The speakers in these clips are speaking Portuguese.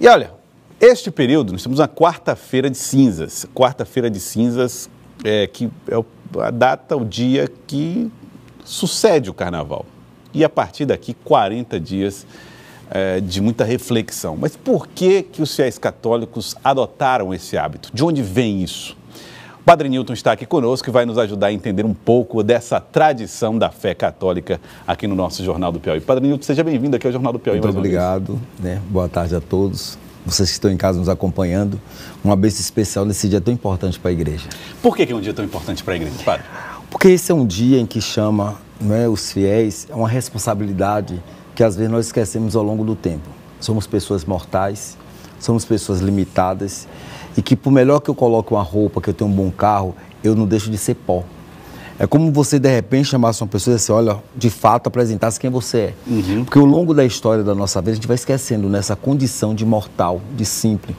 E olha, este período, nós temos uma quarta-feira de cinzas. Quarta-feira de cinzas que é a data, o dia que sucede o carnaval. E a partir daqui, 40 dias de muita reflexão. Mas por que os fiéis católicos adotaram esse hábito? De onde vem isso? O Padre Newton está aqui conosco e vai nos ajudar a entender um pouco dessa tradição da fé católica aqui no nosso Jornal do Piauí. Padre Newton, seja bem-vindo aqui ao Jornal do Piauí. Muito obrigado, boa tarde a todos. Vocês que estão em casa nos acompanhando, uma bênção especial nesse dia tão importante para a igreja. Por que é um dia tão importante para a igreja, Padre? Porque esse é um dia em que chama os fiéis a uma responsabilidade que às vezes nós esquecemos ao longo do tempo. Somos pessoas mortais, somos pessoas limitadas e que por melhor que eu coloque uma roupa, que eu tenha um bom carro, eu não deixo de ser pó. É como você de repente chamasse uma pessoa e dizer, olha, de fato apresentasse quem você é. Porque ao longo da história da nossa vida a gente vai esquecendo nessa condição de mortal, de simples.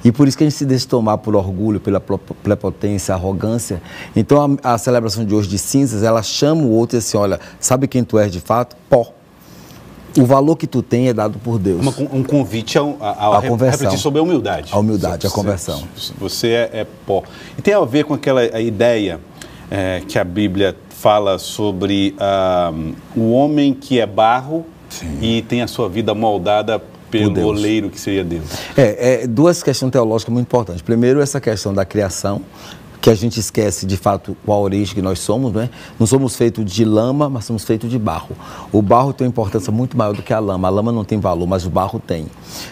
E por isso que a gente se deixa tomar por orgulho, pela prepotência, arrogância. Então a celebração de hoje de cinzas, ela chama o outro e diz assim, olha, sabe quem tu és de fato? Pó. O valor que tu tem é dado por Deus. Um convite a refletir sobre a humildade. A humildade, a conversão. Você é pó. E tem a ver com aquela ideia que a Bíblia fala sobre o homem que é barro. Sim. E tem a sua vida moldada pelo oleiro que seria Deus. Duas questões teológicas muito importantes. Primeiro, essa questão da criação, que a gente esquece de fato qual a origem que nós somos, né? Não somos feitos de lama, mas somos feitos de barro. O barro tem uma importância muito maior do que a lama. A lama não tem valor, mas o barro tem.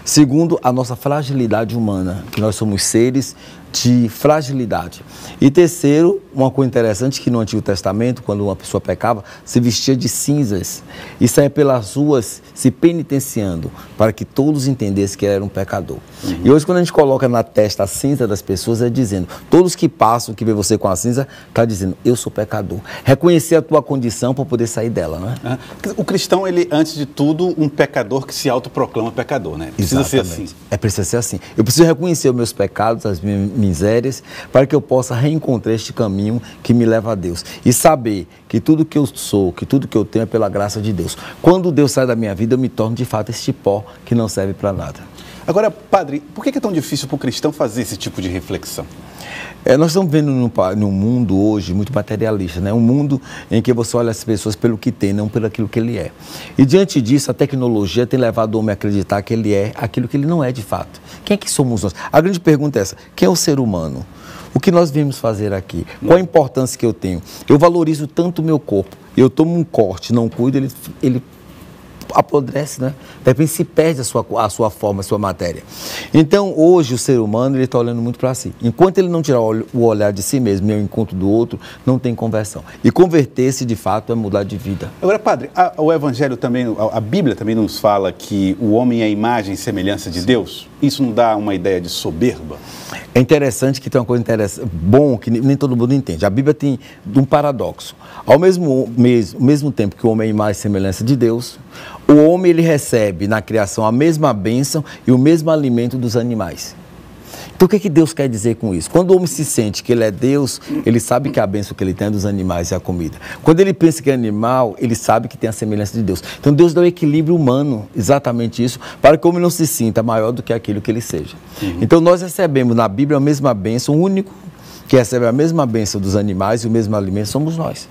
Segundo, a nossa fragilidade humana, que nós somos seres de fragilidade. E terceiro, uma coisa interessante que no Antigo Testamento, quando uma pessoa pecava, se vestia de cinzas e saía pelas ruas se penitenciando para que todos entendessem que ele era um pecador. E hoje quando a gente coloca na testa a cinza das pessoas, é dizendo, todos que passam, que vê você com a cinza, está dizendo, eu sou pecador. Reconhecer a tua condição para poder sair dela, né? O cristão, ele, antes de tudo, um pecador que se autoproclama pecador, né? Precisa ser assim. Precisa ser assim. Eu preciso reconhecer os meus pecados, as minhas misérias, para que eu possa reencontrar este caminho que me leva a Deus. E saber que tudo que eu sou, que tudo que eu tenho é pela graça de Deus. Quando Deus sai da minha vida, eu me torno de fato este pó que não serve para nada. Agora, Padre, por que é tão difícil para o cristão fazer esse tipo de reflexão? Nós estamos vendo num mundo hoje muito materialista, né? Um mundo em que você olha as pessoas pelo que tem, não pelo aquilo que ele é. E diante disso, a tecnologia tem levado o homem a acreditar que ele é aquilo que ele não é de fato. Quem é que somos nós? A grande pergunta é essa, quem é o ser humano? O que nós viemos fazer aqui? Qual a importância que eu tenho? Eu valorizo tanto o meu corpo, eu tomo um corte, não cuido, ele apodrece, né? De repente se perde a sua forma, a sua matéria. Então, hoje, o ser humano, ele está olhando muito para si. Enquanto ele não tirar o olhar de si mesmo e o encontro do outro, não tem conversão. E converter-se, de fato, é mudar de vida. Agora, Padre, o Evangelho também, a Bíblia também nos fala que o homem é a imagem e semelhança de Deus. Isso não dá uma ideia de soberba? É interessante que tem uma coisa interessante, bom, que nem todo mundo entende. A Bíblia tem um paradoxo. Ao mesmo tempo que o homem é a imagem e semelhança de Deus, o homem ele recebe na criação a mesma bênção e o mesmo alimento dos animais. Então o que Deus quer dizer com isso? Quando o homem se sente que ele é Deus, ele sabe que a bênção que ele tem é dos animais e a comida. Quando ele pensa que é animal, ele sabe que tem a semelhança de Deus. Então Deus dá o equilíbrio humano, exatamente isso, para que o homem não se sinta maior do que aquilo que ele seja. Então nós recebemos na Bíblia a mesma bênção, o único que recebe a mesma bênção dos animais e o mesmo alimento somos nós.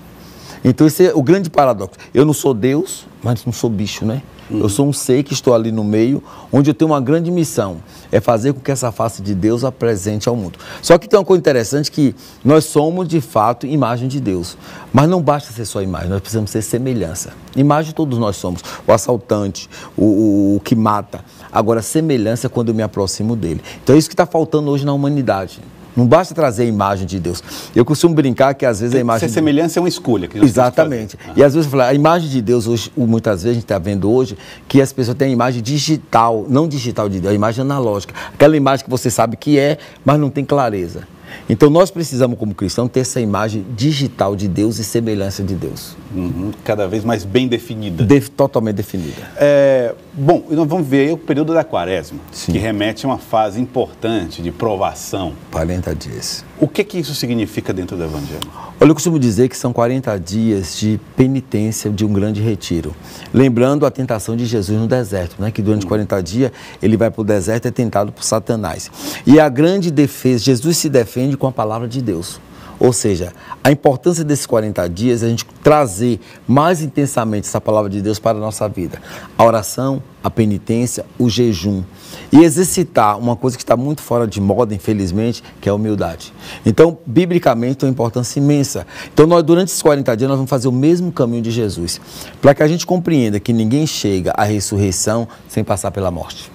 Então esse é o grande paradoxo. Eu não sou Deus, mas não sou bicho, né? Eu sou um ser que estou ali no meio, onde eu tenho uma grande missão, é fazer com que essa face de Deus apresente ao mundo. Só que tem uma coisa interessante que nós somos, de fato, imagem de Deus. Mas não basta ser só imagem, nós precisamos ser semelhança. Imagem todos nós somos, o assaltante, o que mata. Agora, semelhança é quando eu me aproximo dele. Então é isso que está faltando hoje na humanidade. Não basta trazer a imagem de Deus. Eu costumo brincar que às vezes a imagem... Essa semelhança é uma escolha. Que exatamente. E às vezes eu falo, a imagem de Deus, hoje, muitas vezes a gente está vendo hoje, que as pessoas têm a imagem digital, não digital de Deus, a imagem analógica. Aquela imagem que você sabe que é, mas não tem clareza. Então nós precisamos, como cristãos, ter essa imagem digital de Deus e semelhança de Deus. Cada vez mais bem definida. Totalmente definida. Bom, nós vamos ver aí o período da Quaresma, Sim. que remete a uma fase importante de provação. 40 dias. O que isso significa dentro do Evangelho? Olha, eu costumo dizer que são 40 dias de penitência de um grande retiro. Lembrando a tentação de Jesus no deserto, né? Que durante 40 dias ele vai para o deserto e é tentado por Satanás. E a grande defesa, Jesus se defende com a palavra de Deus. Ou seja, a importância desses 40 dias é a gente trazer mais intensamente essa palavra de Deus para a nossa vida. A oração, a penitência, o jejum. E exercitar uma coisa que está muito fora de moda, infelizmente, que é a humildade. Então, biblicamente, tem uma importância imensa. Então, durante esses 40 dias, nós vamos fazer o mesmo caminho de Jesus. Para que a gente compreenda que ninguém chega à ressurreição sem passar pela morte.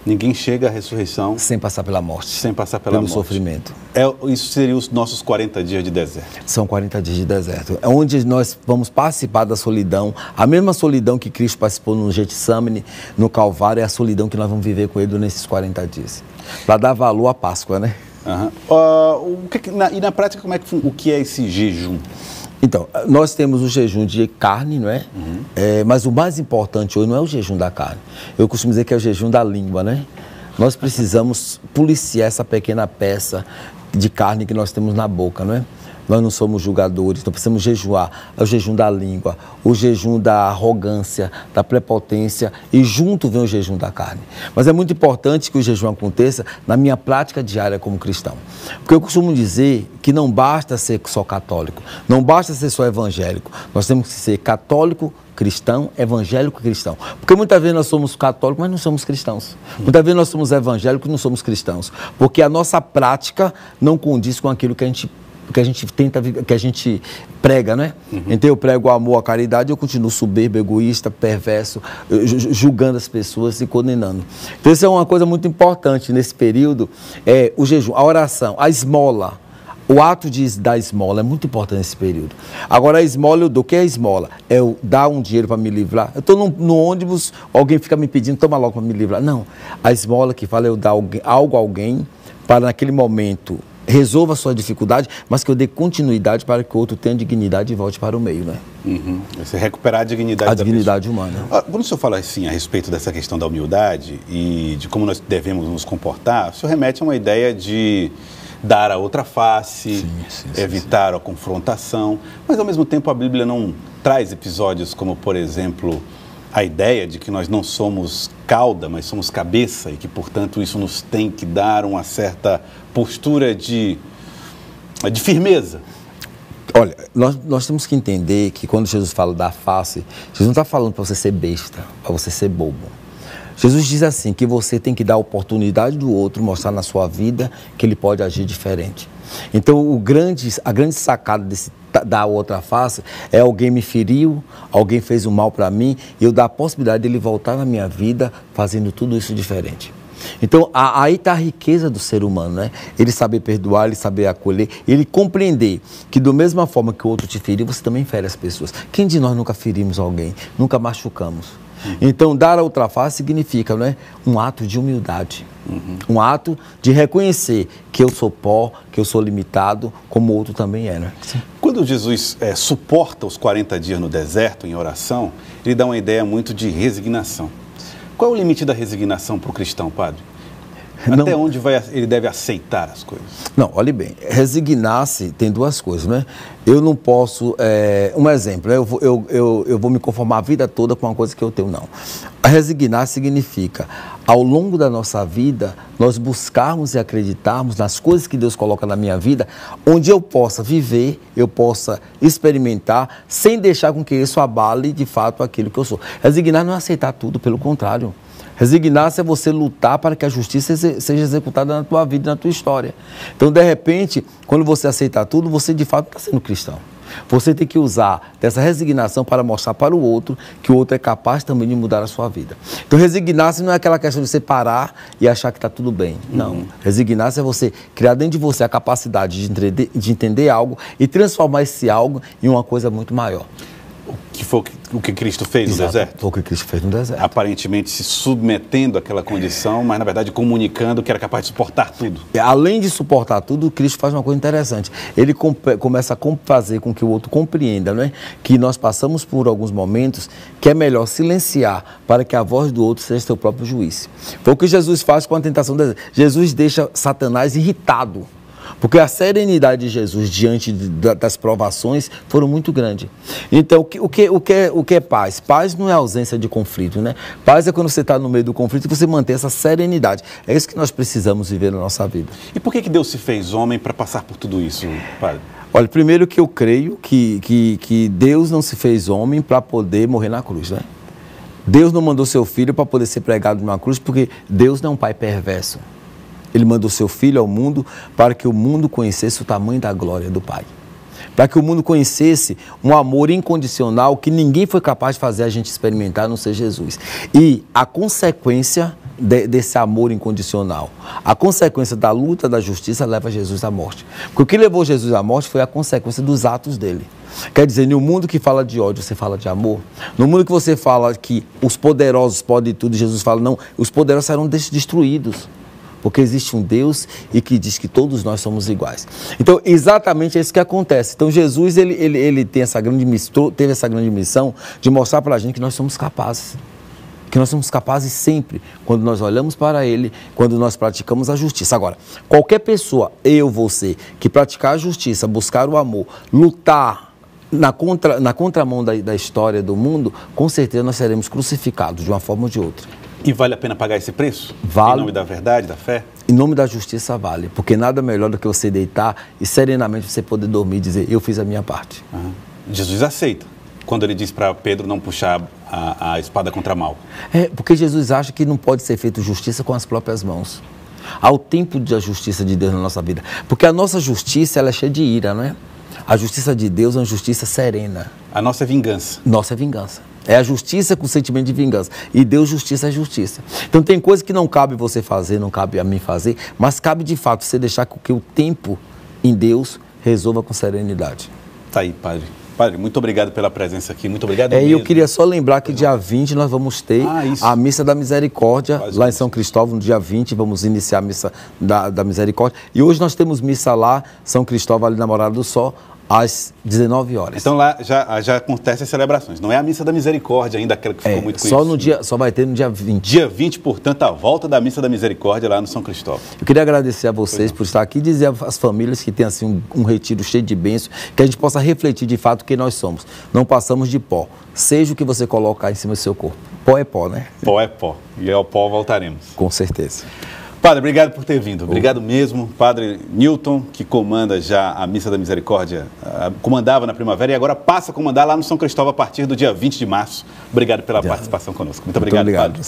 Ninguém chega à ressurreição sem passar pela morte. Sem passar pela morte. Sofrimento. Isso seriam os nossos 40 dias de deserto. São 40 dias de deserto. É onde nós vamos participar da solidão. A mesma solidão que Cristo participou no Getsemane, no Calvário, é a solidão que nós vamos viver com Ele nesses 40 dias. Para dar valor à Páscoa, né? E na prática, o que é esse jejum? Então, nós temos o jejum de carne, não é? Mas o mais importante hoje não é o jejum da carne. Eu costumo dizer que é o jejum da língua, né? Nós precisamos policiar essa pequena peça de carne que nós temos na boca, não é? Nós não somos julgadores, nós precisamos jejuar. É o jejum da língua, o jejum da arrogância, da prepotência, e junto vem o jejum da carne. Mas é muito importante que o jejum aconteça na minha prática diária como cristão. Porque eu costumo dizer que não basta ser só católico, não basta ser só evangélico. Nós temos que ser católico, cristão, evangélico, cristão. Porque muitas vezes nós somos católicos, mas não somos cristãos. Muitas vezes nós somos evangélicos e não somos cristãos. Porque a nossa prática não condiz com aquilo que a gente prega, né? Então eu prego o amor, a caridade, eu continuo soberbo, egoísta, perverso, julgando as pessoas e condenando. Então isso é uma coisa muito importante nesse período, o jejum, a oração, a esmola. O ato de dar esmola é muito importante nesse período. Agora, a esmola eu dou. O que é a esmola? É eu dar um dinheiro para me livrar. Eu estou no ônibus, alguém fica me pedindo, toma logo para me livrar. Não. A esmola que fala é eu dar algo a alguém para naquele momento resolva a sua dificuldade, mas que eu dê continuidade para que o outro tenha dignidade e volte para o meio, né? Você recuperar a dignidade da dignidade humana. Quando o senhor fala assim a respeito dessa questão da humildade e de como nós devemos nos comportar, o senhor remete a uma ideia de dar a outra face, evitar a confrontação, mas ao mesmo tempo a Bíblia não traz episódios como, por exemplo, a ideia de que nós não somos cauda, mas somos cabeça e que, portanto, isso nos tem que dar uma certa postura de firmeza. Olha, nós temos que entender que quando Jesus fala da face, Jesus não está falando para você ser besta, para você ser bobo. Jesus diz assim, que você tem que dar a oportunidade do outro, mostrar na sua vida que ele pode agir diferente. Então, a grande sacada da outra face é alguém me feriu, alguém fez um mal para mim, e eu dar a possibilidade dele voltar na minha vida fazendo tudo isso diferente. Então, aí está a riqueza do ser humano, né? Ele saber perdoar, ele saber acolher, ele compreender que da mesma forma que o outro te feriu, você também fere as pessoas. Quem de nós nunca ferimos alguém, nunca machucamos? Então, dar a outra face significa, não é, um ato de humildade, um ato de reconhecer que eu sou pó, que eu sou limitado, como o outro também é, né? Quando Jesus suporta os 40 dias no deserto, em oração, ele dá uma ideia muito de resignação. Qual é o limite da resignação para o cristão, padre? Até onde ele deve aceitar as coisas? Não, olhe bem, resignar-se tem duas coisas, né? Eu não posso, um exemplo, eu vou me conformar a vida toda com uma coisa que eu tenho, não. A resignar significa, ao longo da nossa vida, nós buscarmos e acreditarmos nas coisas que Deus coloca na minha vida, onde eu possa viver, eu possa experimentar, sem deixar com que isso abale, de fato, aquilo que eu sou. Resignar não é aceitar tudo, pelo contrário. Resignar-se é você lutar para que a justiça seja executada na tua vida e na tua história. Então, de repente, quando você aceitar tudo, você de fato está sendo cristão. Você tem que usar dessa resignação para mostrar para o outro que o outro é capaz também de mudar a sua vida. Então, resignar-se não é aquela questão de você parar e achar que está tudo bem. Não. Resignar-se é você criar dentro de você a capacidade de entender algo e transformar esse algo em uma coisa muito maior. Que foi o que Cristo fez no deserto? Foi o que Cristo fez no deserto. Aparentemente se submetendo àquela condição, mas na verdade comunicando que era capaz de suportar tudo. Além de suportar tudo, Cristo faz uma coisa interessante. Ele começa a fazer com que o outro compreenda, não é? Que nós passamos por alguns momentos que é melhor silenciar para que a voz do outro seja seu próprio juiz. Foi o que Jesus faz com a tentação do deserto. Jesus deixa Satanás irritado. Porque a serenidade de Jesus diante das provações foram muito grande. Então, o que é paz? Paz não é ausência de conflito, né? Paz é quando você está no meio do conflito e você mantém essa serenidade. É isso que nós precisamos viver na nossa vida. E por que Deus se fez homem para passar por tudo isso, padre? Olha, primeiro que eu creio que Deus não se fez homem para poder morrer na cruz, né? Deus não mandou seu filho para poder ser pregado numa cruz, porque Deus não é um pai perverso. Ele mandou seu filho ao mundo para que o mundo conhecesse o tamanho da glória do Pai. Para que o mundo conhecesse um amor incondicional que ninguém foi capaz de fazer a gente experimentar, a não ser Jesus. E a consequência desse amor incondicional, a consequência da luta da justiça leva Jesus à morte. Porque o que levou Jesus à morte foi a consequência dos atos dele. Quer dizer, no mundo que fala de ódio, você fala de amor. No mundo que você fala que os poderosos podem tudo, Jesus fala, não, os poderosos serão destruídos. Porque existe um Deus e que diz que todos nós somos iguais. Então, exatamente é isso que acontece. Então, Jesus ele teve essa grande missão de mostrar para a gente que nós somos capazes. Que nós somos capazes sempre, quando nós olhamos para Ele, quando nós praticamos a justiça. Agora, qualquer pessoa, você, que praticar a justiça, buscar o amor, lutar na contramão da história do mundo, com certeza nós seremos crucificados de uma forma ou de outra. E vale a pena pagar esse preço? Vale. Em nome da verdade, da fé? Em nome da justiça vale, porque nada melhor do que você deitar e serenamente você poder dormir e dizer, eu fiz a minha parte. Uhum. Jesus aceita, quando ele diz para Pedro não puxar a espada contra mal. Porque Jesus acha que não pode ser feito justiça com as próprias mãos. Há o tempo da justiça de Deus na nossa vida. Porque a nossa justiça, ela é cheia de ira, não é? A justiça de Deus é uma justiça serena. A nossa é vingança. Nossa é vingança. É a justiça com o sentimento de vingança. E Deus, justiça é justiça. Então tem coisa que não cabe você fazer, não cabe a mim fazer, mas cabe de fato você deixar que o tempo em Deus resolva com serenidade. Tá aí, padre. Padre, muito obrigado pela presença aqui, muito obrigado mesmo. Eu queria só lembrar que dia 20 nós vamos ter a Missa da Misericórdia, lá em São Cristóvão, no dia 20, vamos iniciar a Missa da Misericórdia. E hoje nós temos missa lá, São Cristóvão, ali na Morada do Sol, às 19 horas. Então lá já acontecem as celebrações. Não é a Missa da Misericórdia ainda, aquela que ficou muito conhecida. Só vai ter no dia 20. Dia 20, portanto, a volta da Missa da Misericórdia lá no São Cristóvão. Eu queria agradecer a vocês por estar aqui e dizer às famílias que tem assim um retiro cheio de bênçãos, que a gente possa refletir de fato quem nós somos. Não passamos de pó. Seja o que você colocar em cima do seu corpo. Pó é pó, né? Pó é pó. E ao pó voltaremos. Com certeza. Padre, obrigado por ter vindo. Obrigado mesmo. Padre Newton, que comanda já a Missa da Misericórdia, comandava na primavera e agora passa a comandar lá no São Cristóvão a partir do dia 20 de março. Obrigado pela participação conosco. Muito obrigado, Padre.